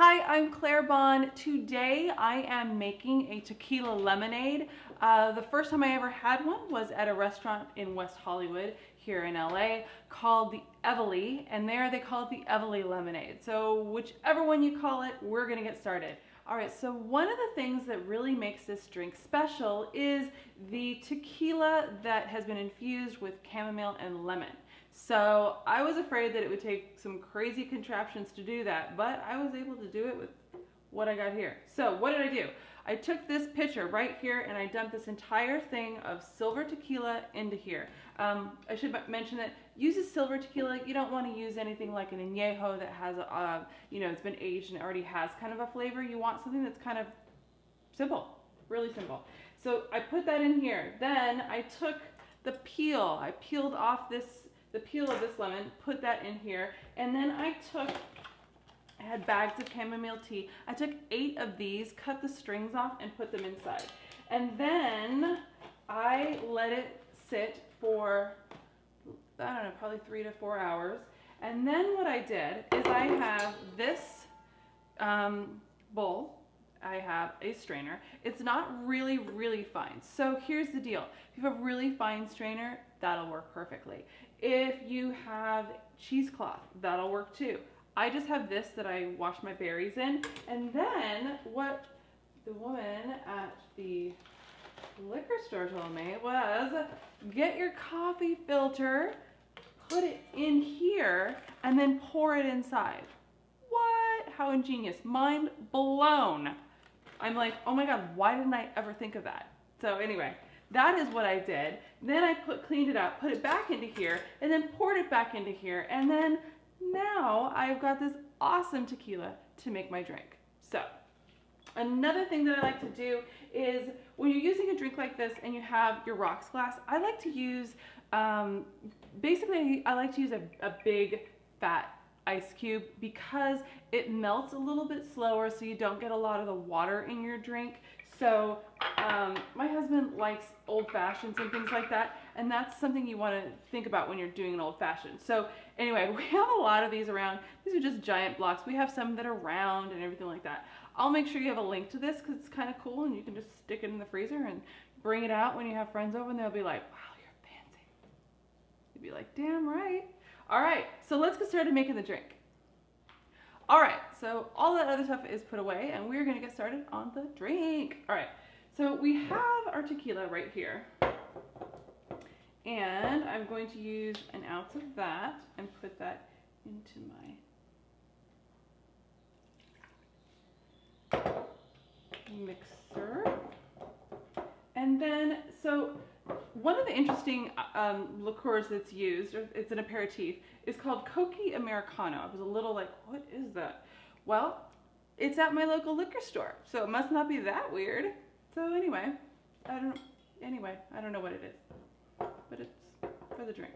Hi, I'm Claire Bond. Today I am making a tequila lemonade. The first time I ever had one was at a restaurant in West Hollywood here in LA called the Eveleigh, and there they call it the Eveleigh Lemonade. So whichever one you call it, we're gonna get started. All right, so one of the things that really makes this drink special is the tequila that has been infused with chamomile and lemon. So I was afraid that it would take some crazy contraptions to do that, but I was able to do it with what I got here. So what did I do? I took this pitcher right here and I dumped this entire thing of silver tequila into here. I should mention that uses silver tequila. You don't want to use anything like an añejo that has it's been aged and it already has kind of a flavor. You want something that's kind of simple, really simple. So I put that in here. Then I took the peel. I peeled off the peel of this lemon, put that in here, and then I had bags of chamomile tea. I took 8 of these, cut the strings off, and put them inside. And then I let it sit for, I don't know, probably 3 to 4 hours. And then what I did is I have this bowl. I have a strainer. It's not really, really fine. So here's the deal. If you have a really fine strainer, that'll work perfectly. If you have cheesecloth, that'll work too. I just have this that I wash my berries in. And then what the woman at the liquor store told me was, get your coffee filter, put it in here, and then pour it inside. What? How ingenious. Mind blown. I'm like, oh my God, why didn't I ever think of that? So anyway, that is what I did. Then I cleaned it up, put it back into here, and then poured it back into here. And then now I've got this awesome tequila to make my drink. So another thing that I like to do is when you're using a drink like this and you have your rocks glass, I like to use, basically I like to use a big fat ice cube because it melts a little bit slower so you don't get a lot of the water in your drink. So my husband likes old fashions and things like that, and that's something you want to think about when you're doing an old fashioned. So anyway, we have a lot of these around. These are just giant blocks. We have some that are round and everything like that. I'll make sure you have a link to this because it's kind of cool and you can just stick it in the freezer and bring it out when you have friends over and they'll be like, wow, you're fancy. You'd be like, damn right. All right, so let's get started making the drink. All right, so all that other stuff is put away and we're gonna get started on the drink. All right, so we have our tequila right here. And I'm going to use an ounce of that and put that into my mixer. And then, so one of the interesting liqueurs that's used, or it's an aperitif, is called Coca Americano. I was a little like, what is that? Well, it's at my local liquor store, so it must not be that weird. So anyway, I don't know what it is, but it's for the drink.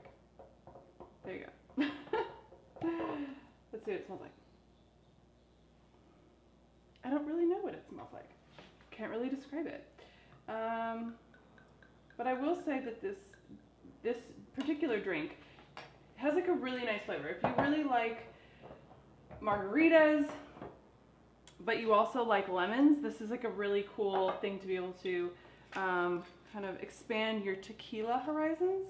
There you go. Let's see what it smells like. I don't really know what it smells like. Can't really describe it. But I will say that this particular drink has like a really nice flavor. If you really like margaritas, but you also like lemons, this is like a really cool thing to be able to kind of expand your tequila horizons.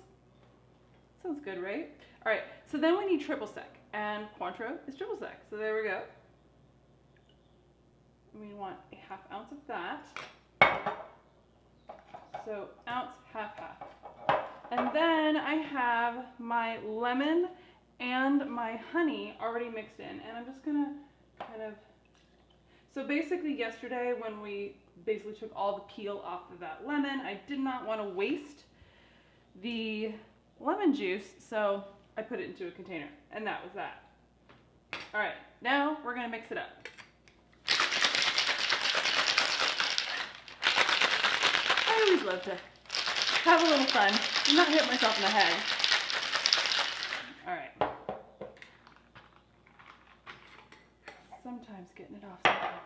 Sounds good, right? All right, so then we need triple sec, and Cointreau is triple sec. So there we go. We want a ½ ounce of that. So ounce, half. And then I have my lemon and my honey already mixed in. And I'm just gonna kind of, so basically yesterday when we basically took all the peel off of that lemon, I did not want to waste the lemon juice, so I put it into a container, and that was that. All right, now we're gonna mix it up. I always love to have a little fun and not hit myself in the head. All right. Sometimes getting it off sometimes.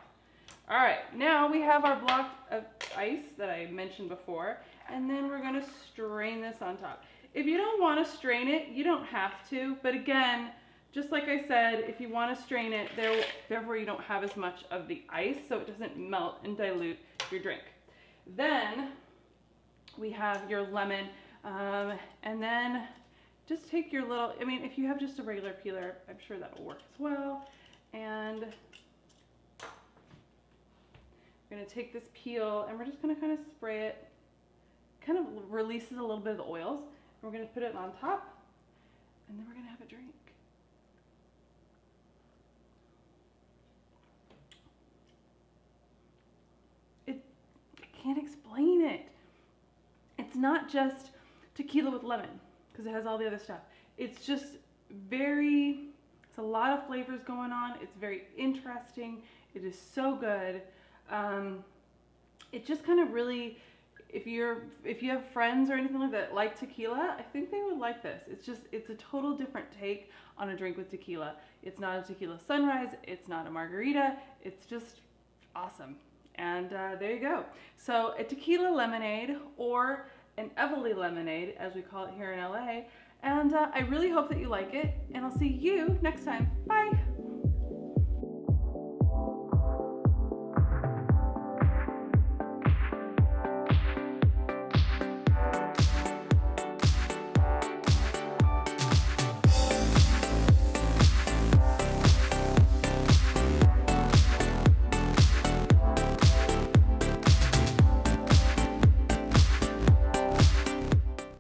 All right, now we have our block of ice that I mentioned before, and then we're gonna strain this on top. If you don't wanna strain it, you don't have to, but again, just like I said, if you want to strain it, therefore you don't have as much of the ice, so it doesn't melt and dilute your drink. Then we have your lemon, and then just take your little, I mean, if you have just a regular peeler, I'm sure that will work as well. And we're going to take this peel and we're just going to kind of spray it. Kind of releases a little bit of the oils. And we're going to put it on top, and then we're going to have a drink. I can't explain it. It's not just tequila with lemon, because it has all the other stuff. It's just it's a lot of flavors going on. It's very interesting. It is so good. It just kind of really, if you have friends or anything like that like tequila, I think they would like this. It's a total different take on a drink with tequila. It's not a tequila sunrise. It's not a margarita. It's just awesome. And there you go. So a tequila lemonade, or an Eveleigh Lemonade, as we call it here in LA. And I really hope that you like it, and I'll see you next time. Bye.